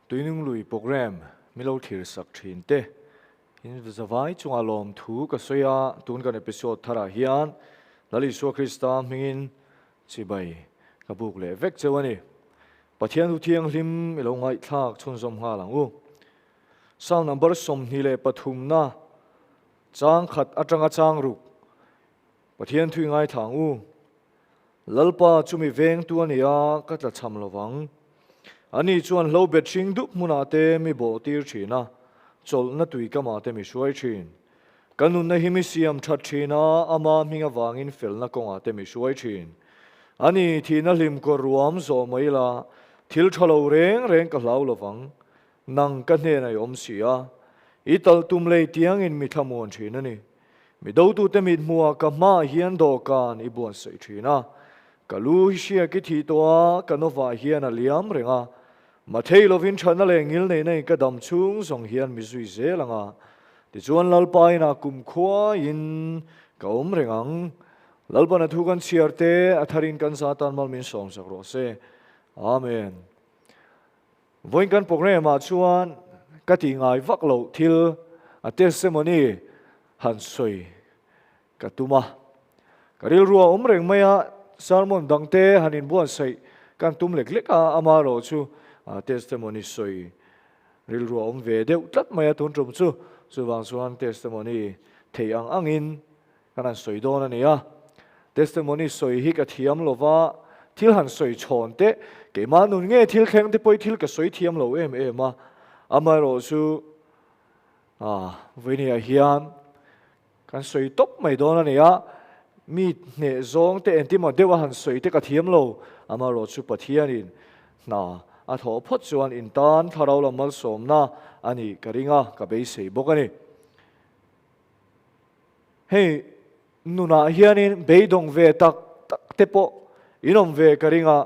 Tuinung Lui program milo thir sak thin te in zawai chunga lom thu ka soya tun kan episode thara hian lali so Krista mingin chibai ka buk le vek chewani pathian hu thiang hlim ilo ngai thak chun zom ha langu sang number som ni le pathum na chang khat atanga chang ru pathian thui ngai thangu lalpa chumi veng tu ania ka tla cham lowang ani chuan lo bet thing dup munate mi bo tir thina chol na tui kama te mi suai thin kanun na himi siam that thina ama minga wangin fel na konga te mi suai thin ani thina hlim ko ruam zo maila thil thalo reng ka hlau lowang nang ka hne na yom sia ital tum le tiang in mi thamon thina ni mi do tu te mi mua ka ma hian do kan i buan sei thina kalu hisia ki thi toa kanova hian a liam renga mathei lovin thana le ngil nei nei ka dam chung zong hian mi zui zelanga ti chuan lalpa'n a kum khua in ka om rengang lalpa'n a thu kan chiarte a tharin kan satan mal min song sak ro se amen voin kan program a chuan ka ti ngai vak lo thil a testimony han soi ka tuma karil ruwa om reng maya sermon dangte hanin buan sei kan tum lek lek a ama ro chu testimony soi ril ruwa om ve deuh tlat maya tun trum chu wang chuan testimony thei ang angin kan soi don ania testimony soi hi ka thiam lova thil han soi chhon te ke ma nun nge thil kheng te poi thil ka soi thiam lo em a ama ro chu venia hian kan soi top mai don ania mi ne zawng te entima dewa han soi te ka thiam lo ama ro chu pathianin na a tho phot chuan in tan tharau la malsawm na ani karinga ka be sei bokani hei nuna hianin beidong ve tak tepo inom ve karinga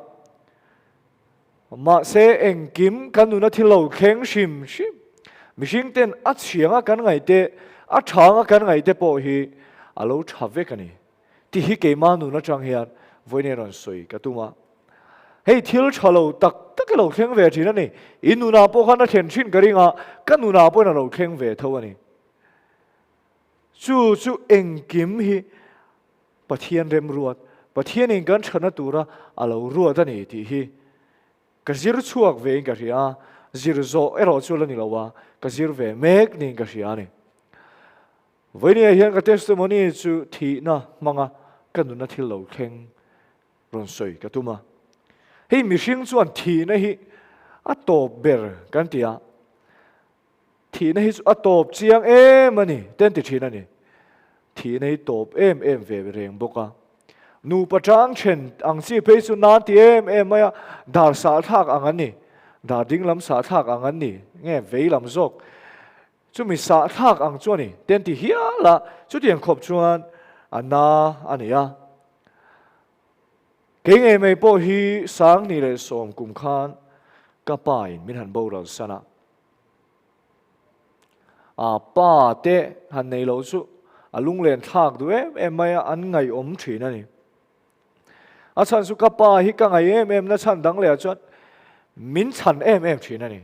ma se engkim kan nuna thilo kheng shim mihing ten a chianga kan ngai te a thanga kan ngai te po hi alo thave kani ti hi ke ma nuna chang hian voine ron soi ka tuma hei thil thalo tak lo kheng ve thina ni inuna po khana then thin karinga kanuna po na lo kheng ve tho ani chu engkim hi pathian rem ruat pathian in kan thana tura alo ruat ani ti hi ka zir chuak ve ka ria zir zo ero chu lani lowa ka zir ve mek ning ka ria ni voine hian ka testimony chu thihna manga kanuna thil lo kheng ron soi ka tuma hei mihring chuan thihna hi a top ber kan tia thihna hi chu a top chiang em ani ten ti thina ni thihna hi top em ve reng boka nu patang chen ang chi pe chu na ti em maya dar sa thak ang ani dar ding lam sa thak ang ani nge vei lam zok chu mi sa thak ang chu ni ten ti hiala chu tiang khop chuan ana ania keng e mai po hi sang ni le som kum khan ka pai min han bo ral sana pa te han nei lo chu alung len thak du em mai an ngai om thina ni a chan su ka pa hi ka ngai em na chan dang le chuan min chan em thina ni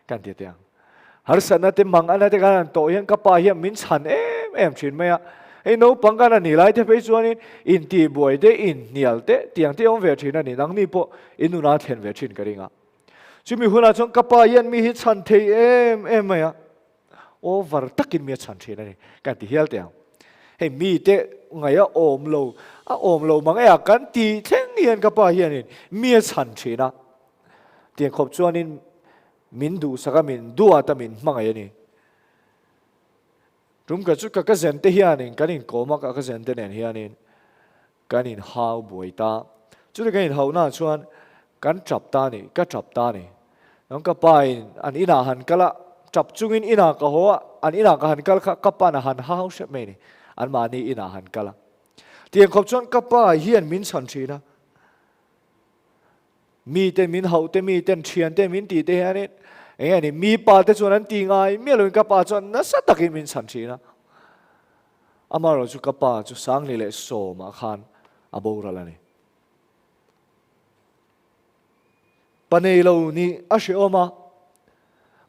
kan ti tiang har sana te mang ana te kan to hian ka pa hi min chan em thin mai ei no pangana ni lai te pe chuan in ti boy de in nial te tiang te om ve thina ni nang ni po inuna thlen ve thin karinga chumi huna chong kapa yan mi hi chan thei em maya over takin mi chan thina ni kan ti hial te hei mi te ngaya om lo manga kan ti theng hian kapa hian mi chan thina tiang khop chuan in min du saka min duwa ta min manga yani rum ka chu ka zen te hianin kanin koma ka zen te nen hianin kanin hau boita chu de kanin hau na chuan kan chap ta ni nong ka pain an ina han kala chap chungin ina ka ho an ina ka han kal ka pa na han hau she me ni an ma ni ina han kala tiang khop chuan ka pa hian min chan thina mi te min hau te mi ten thian te min ti te hianin ni mi pa te chuan an ti ngai mi lo ka pa chuan na sa takin min chan thina ama ro chu ka pa chu sang ni le so ma khan abo ra la ni panei lo ni a she oma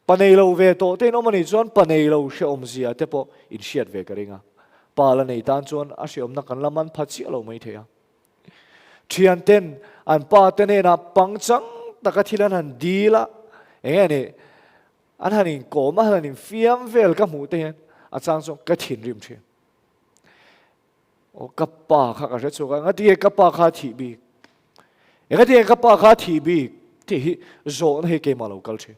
panei lo ve to te no mani chuan panei lo she om zia te po in shiat ve ka ringa pala nei tan chuan a she om na kan laman phachi lo mai thea thian ten an pa te ne na pangchang taka thilan han dila engani an hanin koma hanin fiam vel ka mu te hen a chang chong ka thin rim the o ka pa kha ka re chu ka ngati ka pa kha thi bi engati ka pa kha thi bi ti zo na he ke ma lo kal the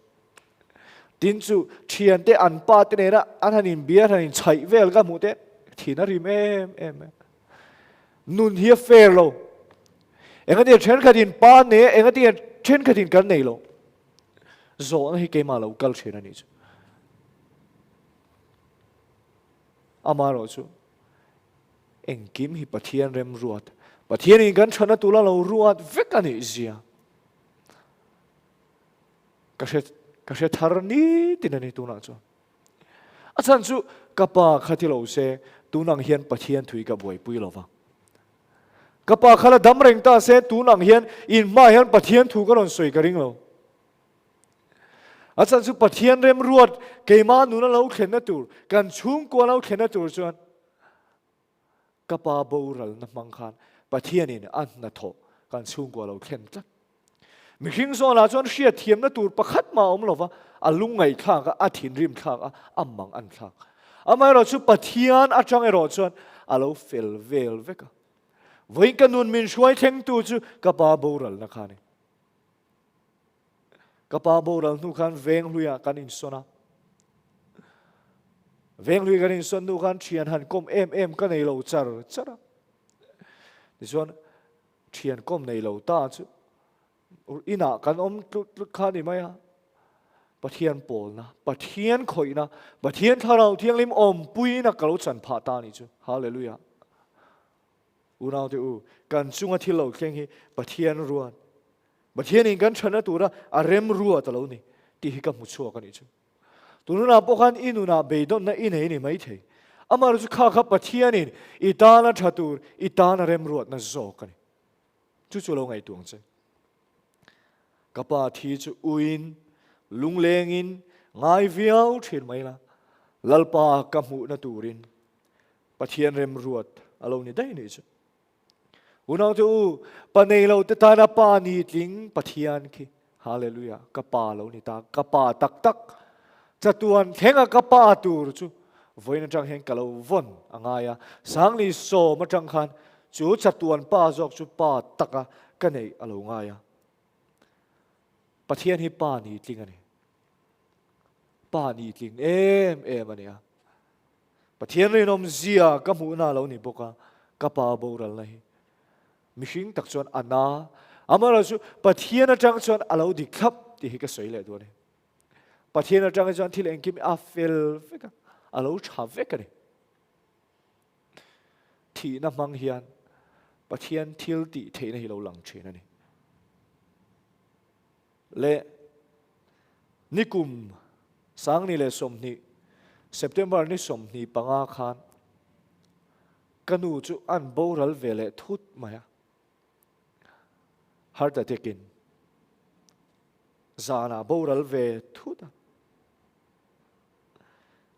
tin chu thian te an pa te ne na an hanin bia hanin chai vel ka mu te thina rim em nun hi fair lo engati then khatin pa ne engati then khatin kan nei lo zo na hi ke ma lo kal the na ni chu amaro chu engkim hi pathian rem ruat pathian in kan thana tula lo ruat vekani zia kashe tharni tinani tuna chu achan chu kapa khatilo se tunang hian pathian thui ka boi pui lova kapa khala dam reng ta se tunang hian in ma hian pathian thu ka ron soi ka ring lo achan chu pathian rem ruat keima nuna lo khenna tur kan chung ko lo khenna tur chuan kapa boral na mangkhan pathian in an na tho kan chung ko lo khen tlat mi hing so la chuan hria thiam na tur pakhat ma om lova alung ngai kha ka a thin rim kha ka amang an kha amai ro chu pathian atang ero chuan alo fel vel veka voi kanun min shuai theng tu chu kapa boral na khani kapa boral nu khan veng hluya kan in sona veng hlui kan in son nu khan thian han kom em ka nei lo chara ni chuan thian kom nei lo ta chu ina kan om tlut kha ni mai a pathian pol na pathian khoi na pathian tharau thiang lim om pui na kalo chan pha ta ni chu hallelujah unau te u kan chunga thilo thleng hi pathian ruan pathian in kan thana tura a rem ruwa ta lo ni ti hi ka mu chu ka ni chu tununa pokhan inuna beidon na inei ni mai thei amar chu kha pathian in itana thatur itana rem ruat na zo ka ni chu lo ngai tuang che kapa thi chu uin lunglengin ngai viau thin mai la lalpa ka mu na turin pathian rem ruat alo ni dai ni chu unau tu panei lo te ta na pa ni tling pathian ki hallelujah kapa lo ni ta kapa tak tak chatuan thenga kapa tur chu voina tang heng kalo von angaya sangli so ma tang khan chu chatuan pa jok chu pa taka kanei alo ngaya pathian hi pa ni tling ani pa ni tling em ania pathian ri nom zia ka mu na lo ni boka kapa boral na hi mihing tak chuan ana amara chu pathian atang chuan alo di khap ti hi ka soi le do ni pathian atang chuan thil engkim a fel veka alo tha veka ni thi na mang hian pathian thil ti theina hi lo lang thina ni le nikum sang ni le som ni September ni som ni panga khan kanu chu an boral vele thut maya heart attack in zana boral ve thuta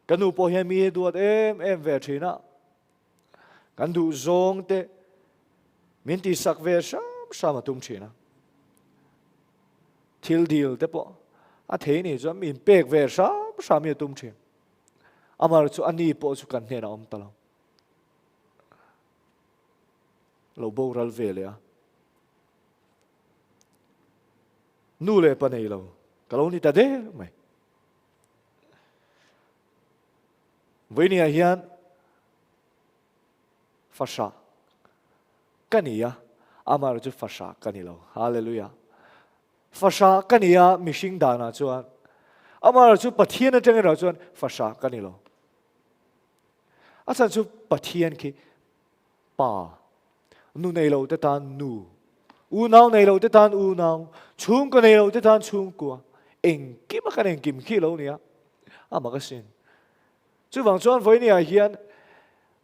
kanu po he mi duat em ve thina kan du zong te min ti sak ve sam tum thina thil dil te po a the ni zo min pek ve sam mi tum thin amar chu ani po chu kan hne na om talo lo boral vele a nu le panei lo kalau ni ta de mai với nia hian fasha kania amar chu fasha kanilo hallelujah fasha kania mishing dana chuan amar chu pathian atang ra chuan fasha kanilo asan chu pathian ki pa nu nei lo te tan nu u nau nei lo te tan u nau chung ko nei lo te tan chung ko eng kim ka eng kim khi lo nia ama ka sin chu wang chuan voi nia hian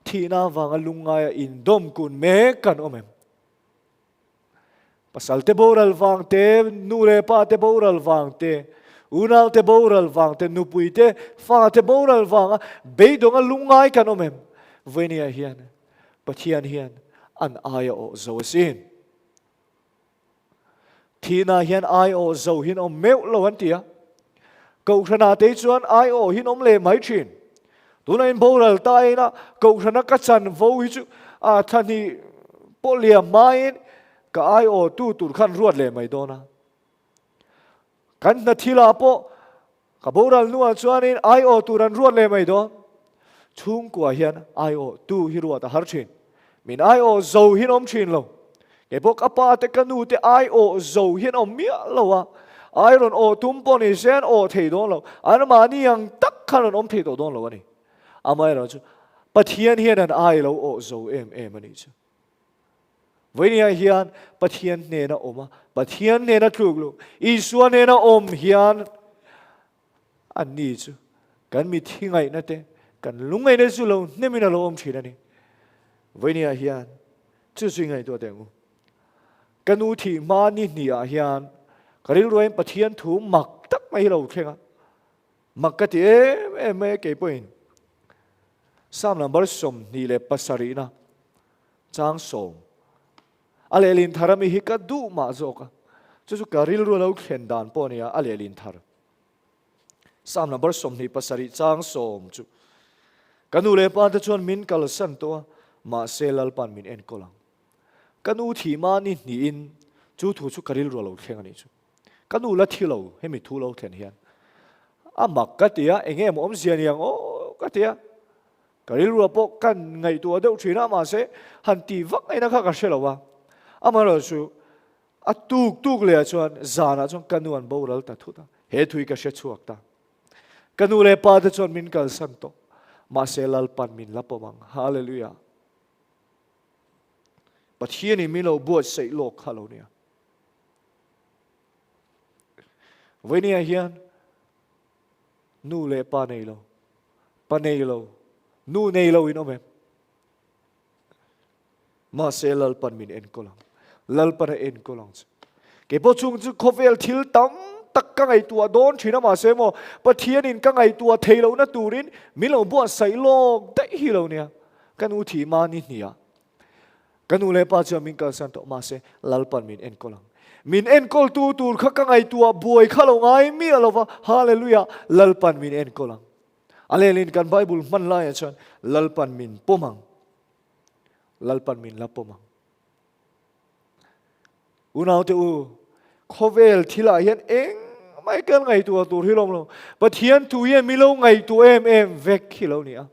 thina wanga lungai in dom kun me kan omem pasal te boral wang te nu le pa te boral wang te unal te boral wang te nupui te fa te boral wang be dong a lungai kan omem venia hian pathian hian an aya o zosin Thihna hian ai o zo hin om meu lo an tia cậu thana te chuan ai o hin om le mai thin tuna in boral tai na cậu thana ka chan vo hi chu a thani polia mai ka ai o tu tur khan ruat le mai dona kan na thila po ka boral nuwa chuan in ai o turan ruat le mai don chung kwa hian ai o tu hi ruat a har thin min ai o zo hin om thin lo ke bok apa te kanu te ai o zo hin om mia lo a ai ron o tum po ni sen o thei don lo an ma ni yang tak khan om thei do don lo ani amai ro chu pathian hian an ai lo o zo em ani chu venia hian pathian ne na oma pathian ne na thluk lo isua ne na om hian an ni chu kan mi thingai na te kan lungai ne chu lo nemina lo om thina ni venia hian chu swingai to tengu kanu thi ma ni ni a hian karil roin pathian thu mak tak mai lo khenga mak ka ti em ke point sam number som ni le pasari na chang som alelin tharami hi ka du ma zoka chu karil ro lo khen dan po nia alelin thar sam number som ni pasari chang som chu kanu le pa ta chon min kal san to ma se lalpan min en kolang kanu thi ma ni ni in chu thu chu karil ro lo khen ani chu kanu la thi lo hemi thu lo then hian amak ka tia engem om zian yang o ka tia karil ro po kan ngai tu deuh thina ma se han ti vak aina kha ka shelo wa amaro chu a tuk le chuan zana chuan kanu an boral ta thu ta he thui ka she chuak ta kanu le pa ta chuan min kal san to ma se lalpan min lapomang hallelujah pathian ni milo buat sei lok halo nia venia hian nu le pa nei lo nu nei lo in ome ma se lalpan min en kolang lalpan en kolang ke po chung chu khovel thil tam tak ka ngai tua don thina ma se mo pathian in ka ngai tua theilo na turin milo buat sei lok dai hi lo nia kan u thi ma ni nia kanu le pa cha min ka san to ma se lalpan min en kolang min en kol tu tur kha ka ngai tua buai khalo ngai mi alova hallelujah lalpan min en kolang alelin kan bible man la ya chan lalpan min pomang lalpan min la pomang unaw te u khovel thila hian eng mai kan ngai tua tur hilom lo pathian tu ye milo ngai tu em vek khilo nia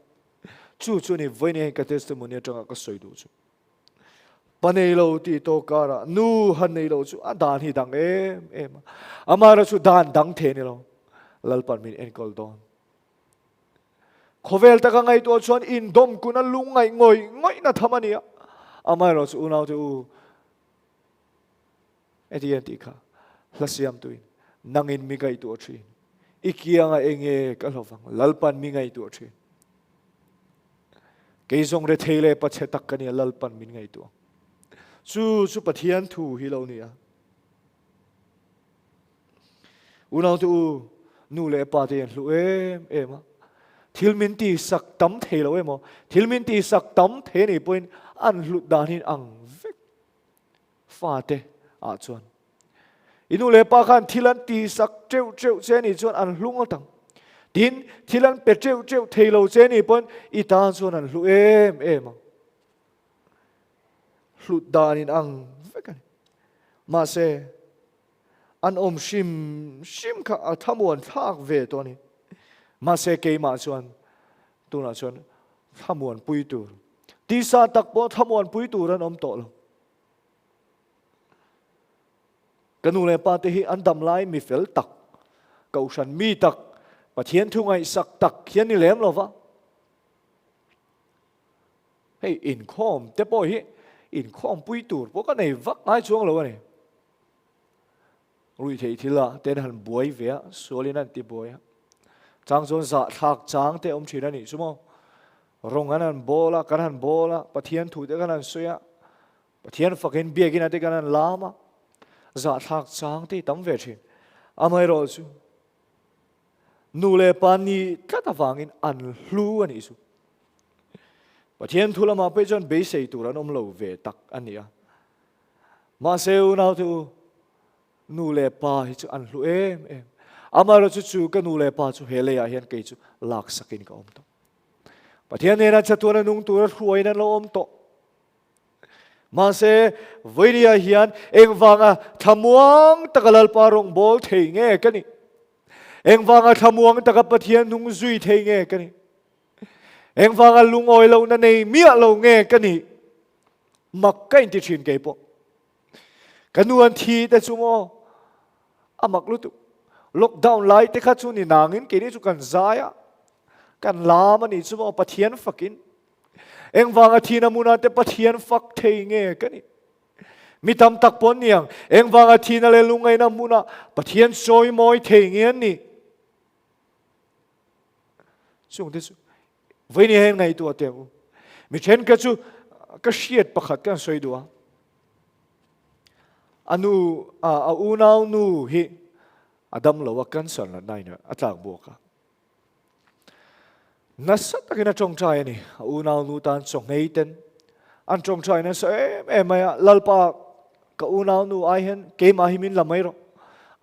chu ni voine ka testimony atanga ka soi du chu panei lo ti to kara nu han nei lo chu a dan hi dang em amara chu dan dang the ni lo lalpan min en kol don khovel ta ka ngai to chuan in dom kuna lungai ngoi na thamania amara chu unaw te u etian ti kha hlasiam tuin nangin mi gai tu thin ikianga enge ka lovang lalpan mi ngai tu thin keizong re theile pache tak kani lalpan min ngai tu chu pathian thu hi lo nia unaw tu nu le pa te lu em thil min ti sak tam theilo emo thil min ti sak tam the ni point an lut dan hin ang vek fa te a chuan inu le pa khan thilan ti sak treu che ni chuan an hlung tang tin thilan pe treu theilo che ni point i ta chuan an lu em hlut dan in ang vek ma se an om shim kha thamuan thak ve to ni ma se ke ma chuan tu na chuan thamuan pui tur ti sa tak po thamuan pui tur an om to lo kanu le pa te hi an dam lai mi fel tak kau shan mi tak pathian thu ngai sak tak hian ni lem lo wa hey in khom te po hi in khom pui tur po ka nei vak ai chuang lo ani rui thei thila ten han buai ve solin an ti buai chang zon za thak chang te om thina ni sumo rong an bola kan han bola pathian thu te kan an soya pathian fakin biagin ate kan an lama za thak chang te tam ve thin amai ro chu นูเลปานีก็ตะฟังอินอันรู้อันนี้สุปะเทียนทุลมาไปจนเบสเซตุรันเราเวตักอันนี้มาเซลนาทูนูเลปาฮิจูอันรู้อามาเราจู่ๆก็นูเลปาจู่เฮเลยเฮียนเกจูลักสักินก็อมโตปะเทียนเนี่ยนะจะตัวนั้นนุ่งตัวนั้นรวยนั้นเราอมโตมาเซวิริยะเฮียนเองฟังทำวงตะกลัลปารงบอลเทงเงกันนี่เองฟังทำวงตะกับปะเทียนนุ่งซุยเทงเงกันนี่เองฟังลุงออยเรานั่นเองเมียเราเงกันนี่มักกันที่ชินเก็บปะกันนวลทีแต่ชั่วโมงมักรู้ตุล็อกดาวน์ไลท์แต่ข้าจู่นี่นางอินกินนี่จุกันใจกันลามันนี่ชั่วโมงปะเทียนฟักินเอ็งวางอาทิตย์นามุนาเตปะเทียนฟักเทงเงกันนี่มีทำตักปนเนี่ยเอ็งวางอาทิตย์นั่นเลยลุงไงนามุนาปะเทียนซอยมอยเทงเงี้ยนี่ช่วงที่สุดวันนี้เห็นไงตัวเดียวมีเช่นก็จู่ก็เชียดประคัดกันสวยดัวอนูอูนาวนูฮิอดัมเราว่ากันสันละนายเนี่ยอาจารย์บอกนัสตักินจงใจนี่อูนาวนูตันจงเฮตันอันจงใจนั่นสิไม่ลัลปากับอูนาวนูไอเห็นเกมอาหิมินละไม่หรอก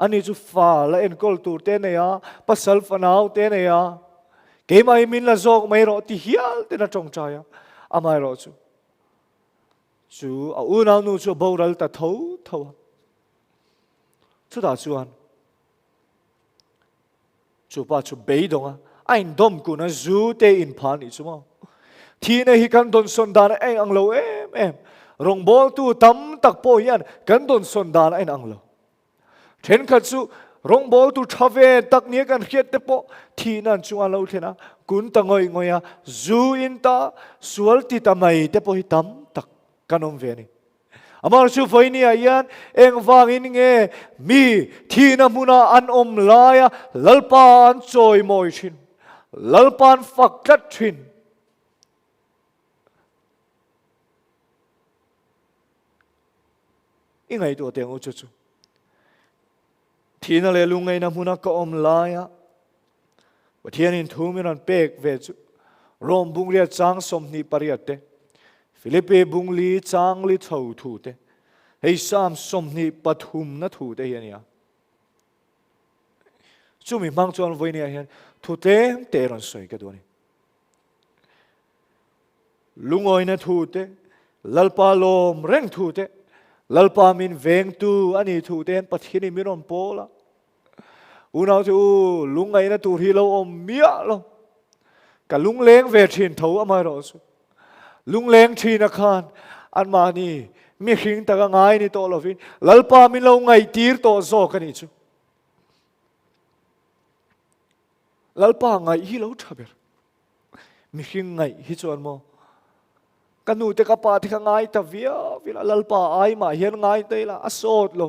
อันนี้จุฟ้าและเอ็นกอลตูเตเนียปัสสัลฟนาวเตเนียเกมอาหิมินละจงไม่หรอกที่เฮียลเตนจงใจไม่หรอกจูอูนาวนูจูบอรัลตะทูจุดาจวนจูป้าจูเบย์ดงไอ้ดมกูนะจูเตอินพานิจุมาทีนี้ฮิกันดนสนดานไอ้อังโลรงบอลตู้ตั้มตักโปยันกันดนสนดานไอ้อังโลเช่นขัดจูรงบอลตู้ชาเวตักเนี้ยกันเขียดเตปทีนั้นจูอังโลเทนะกุนตังอยจูอินตาสวลติตาไม่เตปฮิตั้มตักกันอมเวนี่อามาชูไฟนี่ยันเอ็งฟังอินเงมีทีนามุนาอันอมลายลัลปานจอยมอยชินลัลปานฟักจัดชินยังไงตัวเตียงอุจจุทีนั่นเลยลุงไงนามุนาก็อมลายว่าที่นี่ทุ่มนันเปกเวจุโรมบุงเรียจางสมนิปริยัตเตฟิลิปเปบุงลีจางลีเท่าทูเตให้สามสมนิปฐุมนัทูเตยันยาจุมีมังจวนไว้เนี่ยเห็นทูเตเตรันสวยกันตัวนี้ลุงอ้อยนัทูเตลัลปาลมเร่งทูเตลัลปามินเวงตูอันนี้ทูเตนปัทหินิมิรอนโปละอุณาจูลุงไงนัทูที่เราอมเมียเรากับลุงเล้งเวทินเท่าอมารอสุลุงเล้งชีนักขานอันมานี่มีขิงตะกงายนี่โตเราฟินลัลปามินเราไงตีร์โตโซกันนี่จูลัลปาไงฮิเราทับเบอร์มีขิงไงฮิจวนโมกันนูเตกปาที่ข้างไงตะเวียวิลลัลปาไอมาเฮียนไงเตยละอโศดโล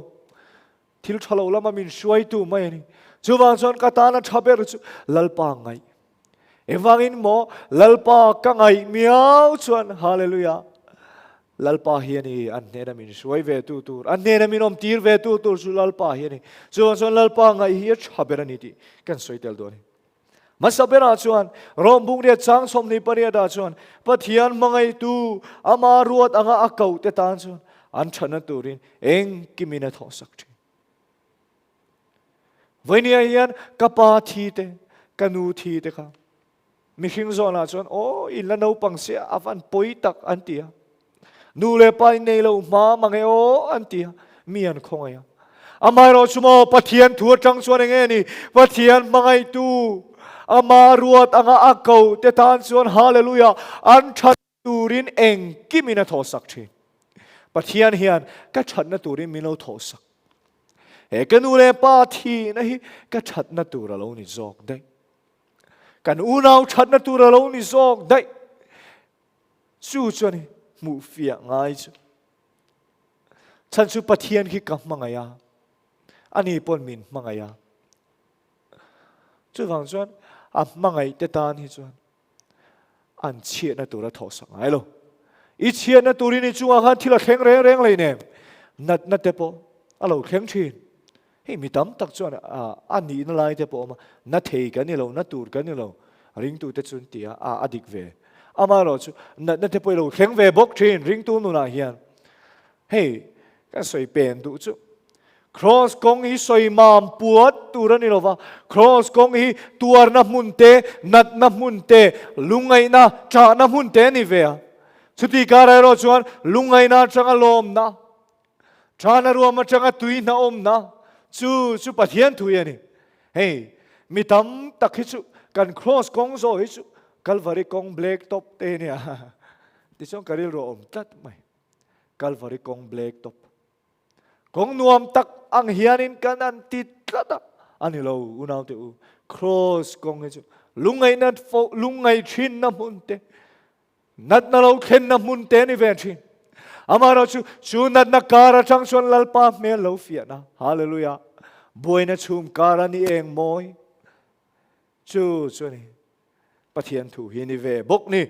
ที่เราทะเลาะแล้วมามินช่วยตัวไม่นี่จูบางส่วนกตานะทับเบอร์จูลัลปาไงเอวังอินโมลัลปากังไงเมียวชวนฮาเลลูยาลัลปาเฮียนี่อันเนรมินช่วยเวตูตูอันเนรมินอมตีร์เวตูตูจูลัลปาเฮียนี่จูบางส่วนลัลปาไงเฮียทับเบอร์นี่ที่กันสวยเตลตัวนี้มาสับเบราชวนรอมบุงเรียจางสมนิปริยดาชวนปะเทียนมังไงตูอามารวดอ่างอักเกาเตตานชวนอันฉันตูรินเองกิมินะทอสักทีวันนี้ยันกับปาทีเตกันูทีเตค่ะมิขิงโซนาชวนโอ้อินละนูปังเสียอาฟันปุยตักอันเตียนูเลไปในเรามามังไงโออันเตียมีอันคงไงอามารอชุโมปะเทียนทัวจังชวนเองนี่ปะเทียนมังไงตูอามารวดอ่างอักเกาเตตานชวนฮาเลลูยาอันฉันตูรินเองกิมินะทอสักทีปะเทียนเฮียนก็ฉันนะตูรินมิโนทอสักเอกันนูเลปาทีนะฮิก็ฉันนะตูระเรานี่จอกได้กันอูนาวฉันนะตูระเรานี่จอกได้สู้จวนนี่มูฟียง่ายจ้ะฉันสู้ปะเทียนที่กับมังไงยาอันนี้ปนมินมังไงยาจู่ฟังจวนมังไงเตตานฮิจวนอันเชียนะตูระทอสักไงล่ะอีเชียนะตูรินี่จู่อาหารที่ละแข็งแรงเลยเนี่ยนัดเตปออะไรแข็งชิน hey mi tam tak chuan ani na lai te po ma na thei kan ni lo na tur kan ni lo ring tu te chun tia adik ve ama ro chu na te poi lo kheng ve bok thin ring tu nu na hian hey ka soi pen tu chu cross kong hi soi mam puat turan ni lo wa cross kong hi tuar na mun te nat na mun te lungai na cha na mun te ni ve chuti ka ra ro chuan lungai na changa lom na cha na ruam changa Tuinung om na chu pathian thu yani hey mi tam tak hi chu kan cross kong zo hi chu Calvary kong black top te ne ti chong karil ro om tat mai Calvary kong black top kong nuam tak ang hianin kanan ti tlata ani lo unaw te u cross kong hi chu lungai thin na mun te nat na lo khen na mun te ni ve thin amaro chu nat na kara chang chon lalpa me lo fia na hallelujah boy na chum kara ni eng moi chu ni pathian thu hi ni ve bok ni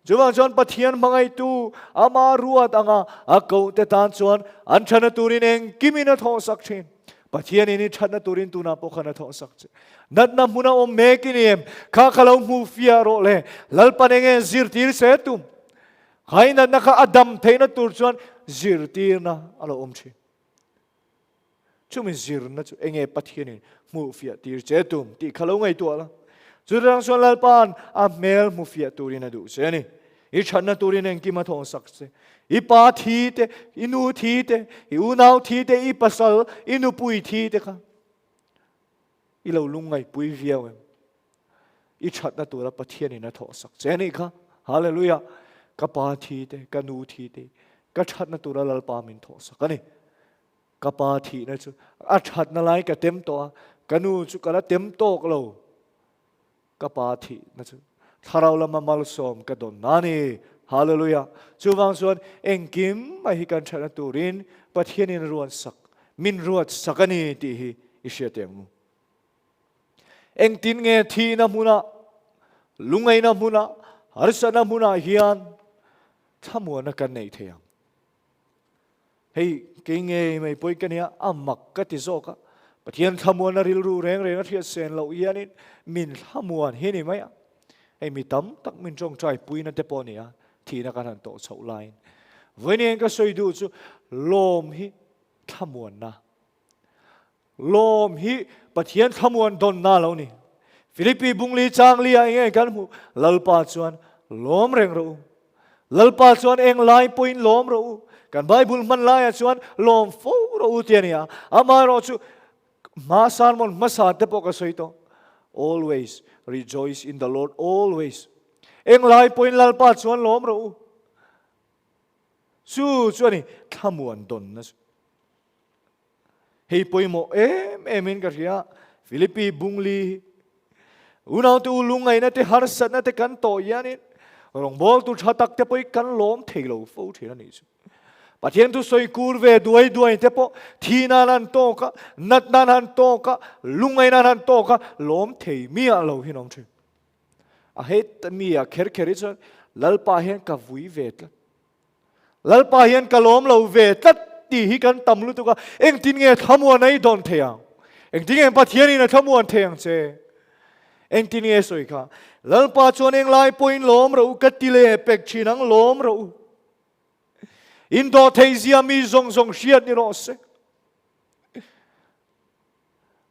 chuwang chon pathian mangai tu ama ruat anga akau te tan chon an thana turin eng kimina tho sak thin pathian ini thana turin tu na po khana tho sak che nat na muna om me kiniem kha khalo mu fia ro le lalpan eng zir tir se tum hai na ka adam theina tur chuan zir tir na alo om thi chumi zir na chu enge pathian mu fia tir che tum ti khalo ngai tu ala churang chuan lalpan a mel mu fia turina du se ni I channa turin eng ki ma thong sak se I pa thi te inu thi te I unau thi te I pasal inu pui thi te kha I lo lungai pui viaw I channa tura pathian ina thong sak se ni kha hallelujah ka pa thi te ka nu thi te ka channa tura lalpa min thong sak ani ka pa thi na chu a channa lai ka tem to ka nu chu ka la tem to lo ka pa thi na chu Tharau lama malsawm ka don nani hallelujah chuwang chuan engkim mai hi kan thana turin pathian in ruan sak min ruat sakani ti hi isiateng eng tin nge thi na muna lungai na muna harsa na muna hian thamua na kan nei theyang hei ke nge mai poi kania amak ka ti zo ka pathian thamua na ril ru reng reng a thia sen lo ianin min thamuan hi ni mai Hey mi tam tak min chong trai pui na te po ni Thihna kan han to chau line Veni ka soi du chu lom hi thamuan na lom hi pathian thamuan don na lo ni Philippi bungli changli a nge kan mu lalpa chuan lom reng ro lalpa chuan eng lai point lom ro kan bible man lai chuan lom fo ro tiania ama ro chu ma salmon masa te po ka soi to always rejoice in the Lord always eng lai point lalpa chuan lom ro chuani thamuan don na hei poimo in ka ria Philippi bungli unau tu lungai na te harsat na te kan to yanin rong bol tu thatak te poi kan lom theilo fo thina ni chu pathian tu soi kur ve duai te po Thihna nan to ka nat nan to ka lungai nan to ka lom thei mi a lo hinom thu a het mi a kher chu lalpa hian ka vui ve tla lalpa hian ka lom lo ve tat ti hi kan tam lu tu ka eng tin nge thamua nei don theyang eng tin nge pathian in thamuan theyang che eng tin nge soi kha lalpa chuan eng lai point lom ro ka ti le pek chinang lom ro Indo theizia mi zong shiat ni ro se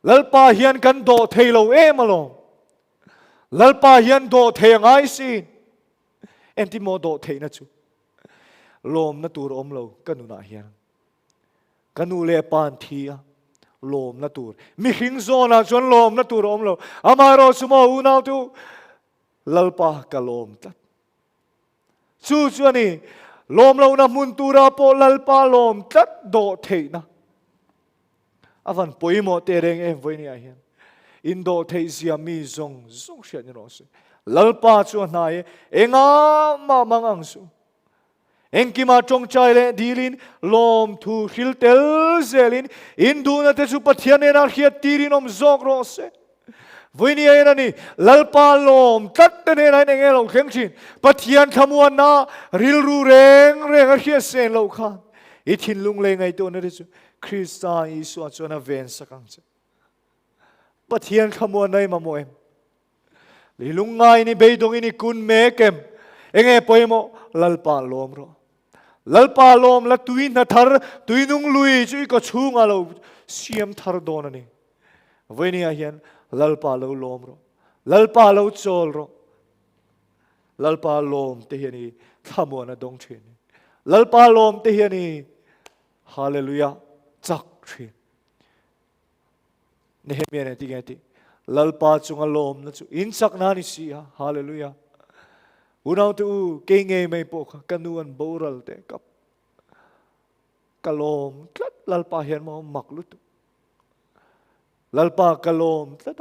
lalpa hian kan do theilo malo lalpa hian do thengai si enti mo do theina chu lom na tur om lo kanu na hian kanu le pan thia lom na tur mi hing zona chon lom na tur om lo amaro sumo unau tu lalpa ka lom tat chu chuani lom lo na mun tura po lalpa lom tat do theina avan poimo tereng em voi ni a hian indo theizia mi zong shiat ni ro se lalpa chu na ye enga ma mangang su engkima chong chai le dilin lom thu hil tel zelin indu na te chu pathian na hiat tirinom zok ro se voi ni a ni lalpa lom tat ne na ne lo kheng chin pathian thamuan na ril ru reng a hiat sen lo khan อีทินลุงเลงไงตัวนั่นจูคริสต์อิสุอาจวนเวนสักครั้งเจปะเทียนขมวนในมาโมเอ็มลีลุงไงนี่เบยดงอินี่กุนเมเกมเองปอยโมลัลปาลมรอลัลปาลมละตุยนาทาร์ตุยนุงลุยจุยก็ชูงอาลูเสียมทาร์โดนนี่เวนี่อาเฮียนลัลปาลูลมรอลัลปาลูโจลรอลัลปาลมเทียนี่ขมวนดงเชนลัลปาลมเทียนี่ฮาเลลูยาจักเชนเนเฮมียนติเกติลัลปาจุงอลมนะจุอินสักนานิสีฮะฮาเลลูยาอุณาตูเกงเงยไม่ปกกันนวลโบรัลเตกับกะลมตัดลัลปาเฮียนมามักลุตุลัลปากะลมตัด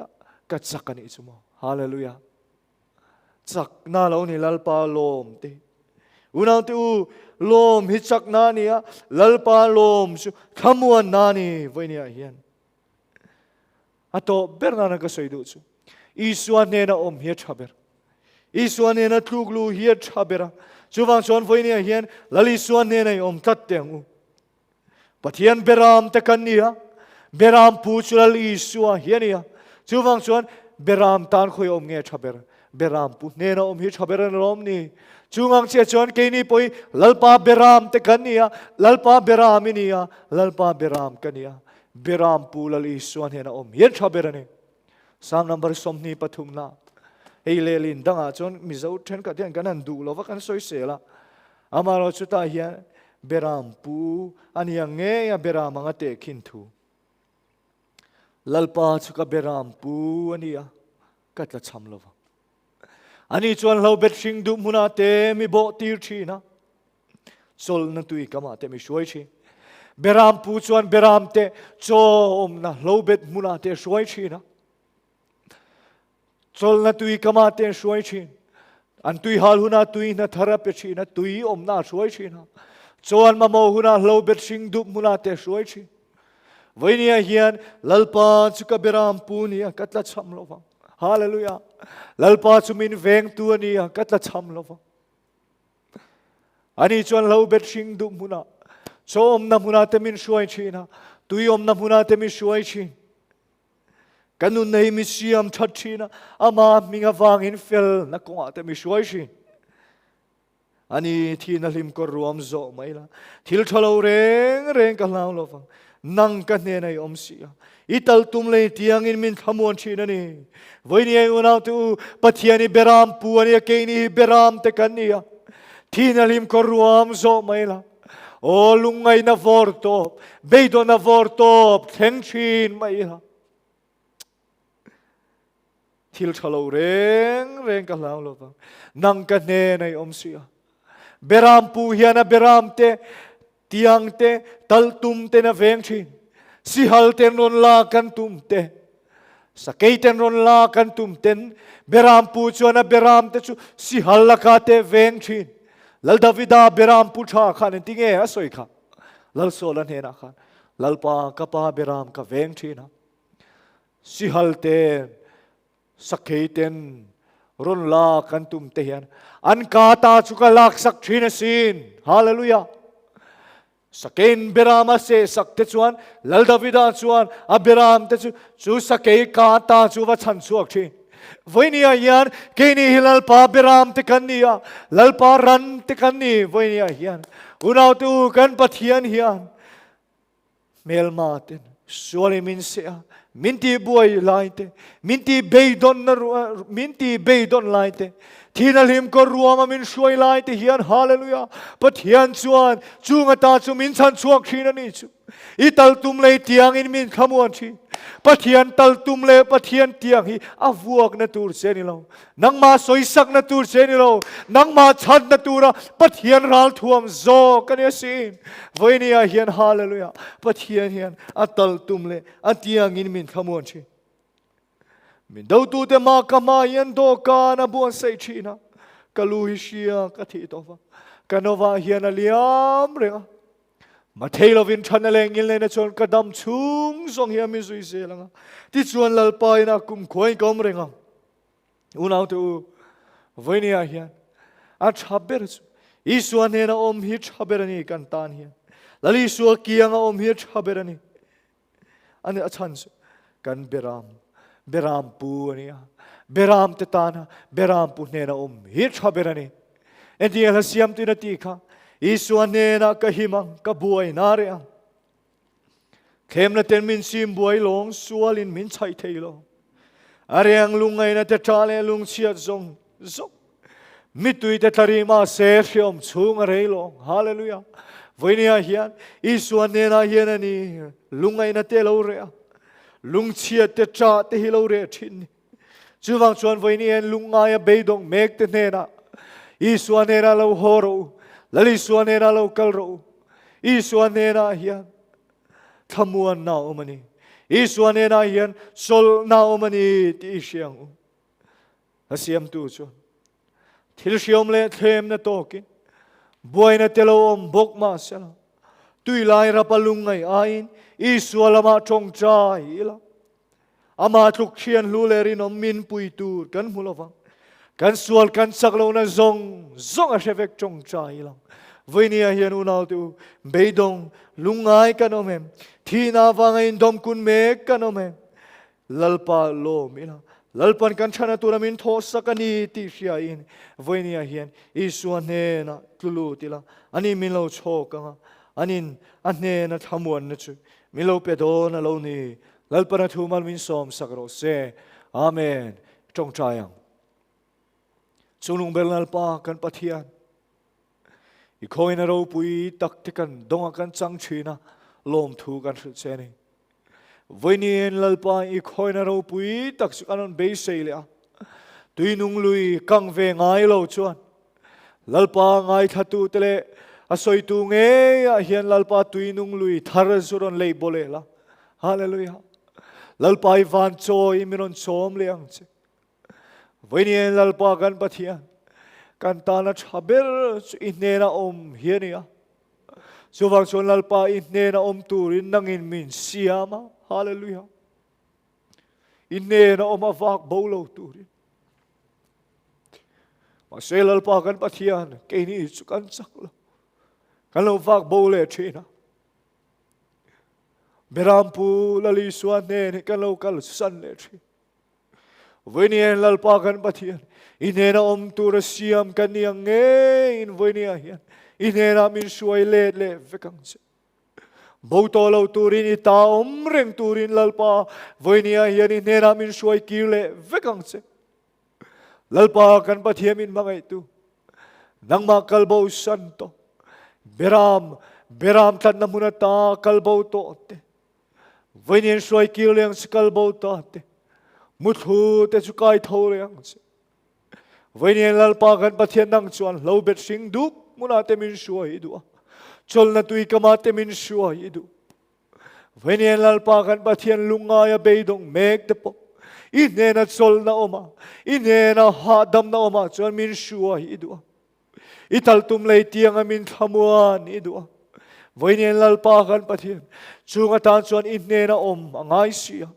กัดสักกันอิสุมาฮาเลลูยาสักนาเรานี่ลัลปาลมเตอุณาตูลมฮิจักนานี่อะลัลปาลมสุขมวนนานี่ไว้เนี่ยเฮียนอะโตเบอร์นานักสวยดูสุอิสวานเนนะอมเฮียชาเบอร์อิสวานเนนะทุกลูเฮียชาเบอร์จูฟังชวนไว้เนี่ยเฮียนลลิสวานเนนะอมตัดเตียงอูปัทยันเบรามตะกันนี่ฮะเบรามพูชุลลิสวาเฮียนี่ฮะจูฟังชวนเบรามตานคอยอมเงียชาเบอร์เบรามพูเนนะอมเฮียชาเบอร์นรอมนี่จูงังเชียชวนเกนี่ปอยลัลปาเบรามตะกันนี่ฮะลัลปาเบรามนี่ฮะลัลปาเบรามกันนี่ฮะเบรามปูลลิสวานเฮนะอมเฮียชาเบอร์นี่สามนัมเบอร์สมนีปฐุมนาเฮเลลินดังอาจนมิจาวเทนกัดยังกันนันดูเราว่ากันสวยเสียละอามาเราชุดตาเฮียเบรามปูอันยังเงี้ยเบรามังเตะขินทูลัลปาชุกเบรามปูอันนี้กัดละช้ำเราอันนี้ชวนเราเบ็ดชิงดูมุนาเตมีโบตีร์ชีนะโซลนันตุยกามาเตมีช่วยชีเบรามปูชวนเบรามเตโจมนะเราเบ็ดมุนาเตช่วยชีนะโซลนันตุยกามาเตช่วยชีอันตุยฮัลหุนาตุยนะทาราเปชีนะตุยอมนาช่วยชีนะจวนมาโมหุนาเราเบ็ดชิงดูมุนาเตช่วยชีวันนี้เฮียนลัลปาชุกเบรามปูนี่กัดละช้ำเราฟังฮาเลลูยาลัลปาชุมินเวงตัวนี้กัดละช้ำเราฟังอันนี้จวนเราเบ็ดชิงดูมุนาโจมน้ำมุนาเตมินช่วยชีนะตุยอมน้ำมุนาเตมินช่วยชีกันนุนในมิเซียมชัดชีนะอามามิงาวางอินเฟลนักกงอาเตมิช่วยชีอันนี้ที่นัลิมก็รวมโจไม่ละทิลทะเลเร่งกันแล้วเราฟังนั่งกันเนี่ยในอมเสียอีตัลตุมเลยที่ยังอินมินขมวนชีนั่นนี่วันนี้อุณาตูปัทยานีเบรามปูอันนี้เกนี่เบรามเตกันนี่ที่นัลิมก็รวมโจไม่ละโอ้ลุงไงนาฟอร์ตอบเบย์โดนาฟอร์ตอบเทงชีนไม่ละทิลทะเลเร่งกันแล้วเราฟังนั่งกันเนี่ยในอมเสียเบรามปูเฮียนะเบรามเตที่ยังเตตัลตุมเตนะเวงชินสิฮัลเตนรอนลากันตุมเตสเกยเตนรอนลากันตุมเตนเบรามปูชวนะเบรามเตชูสิฮัลลากาเตเวงชินลัลดาวิดาเบรามปูชาขันติงเอสวยค่ะลัลโซลันเฮนะขันลัลปากปาเบรามกะเวงชินสิฮัลเตนสเกยเตนรอนลากันตุมเตียนอันกาตาชุกลักสักชินสินฮาเลลูยาสเกนเบรามเสสักเตจวนลัลดาวิดาจวนอับเบรามเตจูสเกยกาตาจูวัชันสวกชินวันนี้ยันเกนี่ลัลปาเบรามเตกันนี่ลัลปารันเตกันนี่วันนี้ยันอุณาตูกันปัทยันยันเมลมาเตนสวลิมินเสียมินตีบวยไลเตมินตีเบยดอนมินตีเบยดอนไลเตที่นัลหิมก็รวมมินช่วยไลเตเฮียนฮาเลลูยาปัทยันชวนจูงตาจูมินชันชวกชีนันนี่จูอีตัลตุมเลยเตียงอินมินขมวนชีปัทยันตัลตุมเลยปัทยันเตียงฮีอาวกนัตูรเซนิโลนังมาสวยสักนัตูรเซนิโลนังมาชัดนัตูระปัทยันรัลทวมโซกันเยสินวันนี้เฮียนฮาเลลูยาปัทยันเฮียนอัตัลตุมเลยอัเตียงอินมินขมวนชีมินดาวตูเตมากามายันโดกานาบัวเซชีนะกะลูฮิเชียกะทิโตฟะกันโนวาเฮียนอลิอัมเรงมาเทลวินชันเลงยินเลยนะชนกระดำชุงส่งเฮียมิสุยเซลังที่ชวนลัลปายนะกุมคอยกอมเรงอุณาตูวันนี้เฮียนอันชับเบรสอีสวนเฮนะอมฮิชับเบรนี่กันตานเฮีย lali suwa kiang a om hi thaberani ani achan kan beram pu ania beram te tana beram pu ne na om hi thaberani enti la siam tu na ti kha Isu ne na ka himang ka buai na rea khem na ten min sim buai long sualin min chai thei lo areang lungai na te chale lung chia zong mitui te tarima se hiom chung rei long hallelujah voinia hian Isu ne na hian ani lungai na te lo rea lung chia te cha te hi lo re thin chuwang chuan voinian lungai beidong mek te ne na Isu ne na lo horo lali suane na lo kalro Isu na hian thamuan na omani Isu na hian sol na omani ti siang asiam tu chu thil siom le them na tokin buai na telo om bok ma sala tui lai ra palungai ain Isu lama chong cha ila ama thuk khian lu le rin om min pui tur kan mulawang kan sual kan saklo na zawng a shevek chong cha ilang voinia hian unal tu beidong lungai kanomem Thihna vangai dom kun mek kanomem lalpa lo mila lalpan kan chana turamin tho sakani ti sia in voinia hian Isu ne na tulu tila ani min lo chokanga anin anne na thamuan na chu min lo pedo na lo ni lalpa na thumal min som sakro se amen chong chayang sunung bernal pa kan pathian ikhoi na ro pui tak te kan donga kan chang china lom thu kan cheni voinien lalpa ikhoi na ro pui tak su kanon be seile tuinung lui kang ve ngai lo chuan lalpa ngai thatu tele asoi tu nge a hian lalpa tuinung lui thar suron lei bole la hallelujah lalpa i van choi miron chom leang che voinien lalpa kan pathian kan tana thaber inne na om hiania chuwang chuan lalpa inne na om turin nangin min siama hallelujah inne na om awak bolo turin ma se lalpa kan pathian ke ni chu kan chaklo kan lo wak bole thina berampu lali suane kan lo kal san le thi voinien lalpa kan pathian inena om tura siam kaniang nge in voinia hian inena min suai le vekang che boto lo turin ita om reng turin lalpa voinia hian inena min suai kirle vekang che lalpa kan pathiam in mangai tu nangma kalbo santo beram tan namuna ta kalbo to te voinien suai kirleng kalbo to te muthu te chukai tholeang che voinien lalpa kan pathian nang chuan lo bet sing duk muna te min suai du chol na tui kama te min suai du voinien lalpa kan pathian lungaya beidong mek te po inena chol na oma inena hadam na oma chuan min suai du ital tum lei tiang amin thamuan idu voinien lalpa kan pathian chunga tan chuan inena om angai sia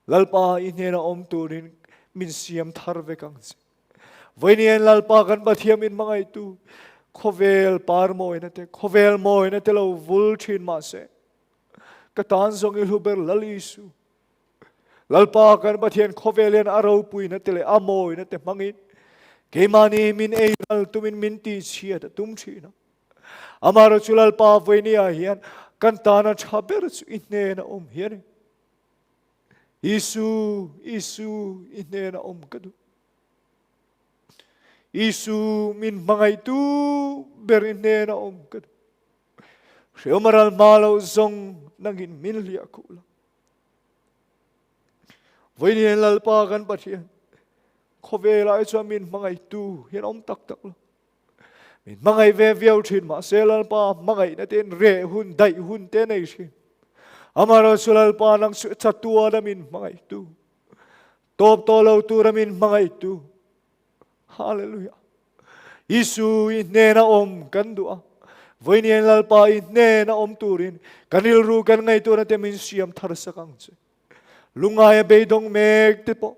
lalpa inena om turin min siam thar vekang voinien lalpa kan pathiam in mangai tu khovel par moi na te khovel moi na te lo vul thin ma se ka tan zong il huber lalisu lalpa kan pathian khovelen aro pui na te le amoi na te mangin ke mani min ei ral tumin min ti chia ta tum thina amaro chulal pa voinia hian kan tana thaber chu inena om hian Isu inena om kadu Isu min mangai tu berinne na om kad. Shiomaral malo zong nangin min liya kula. Voinien lalpa kan pathian. Khovela ai cho min mangai tu hian om tak tak lo. Min mangai ve viau thin ma se lalpa mangai na ten re hun dai hun te nei shin. Amaro sulalpa nang chatua da min mangai tu. Top tolo tu ra min mangai tu. Hallelujah. Isu inne na om kan dua. Voinien lalpa inne na om turin. Kanil ru kan ngai tu na te min siam thar sakang che. Lungaya beidong mek te po.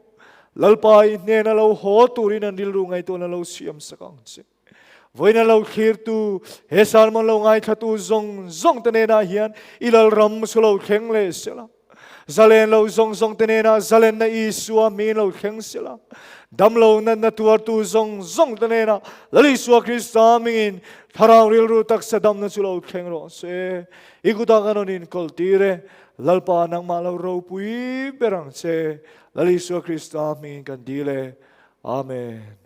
Lalpa inne na lo ho turin an ru ngai tu na lo siam sakang che. Voi na lo khir tu he salmon lo ngai thatu zong tene na hian ilal ram sulo kheng le sela. Zalen lo zong tene na zalen na isua mi lo kheng sela. Dam lo na tuar tu zong tene na lali suwa Krista mingin tharang ril ru tak sa dam na sulo kheng ro se. Ikuta kanonin koltire lalpa nang malaw ro pui berang se lali suwa Krista mingin kandile. Amen.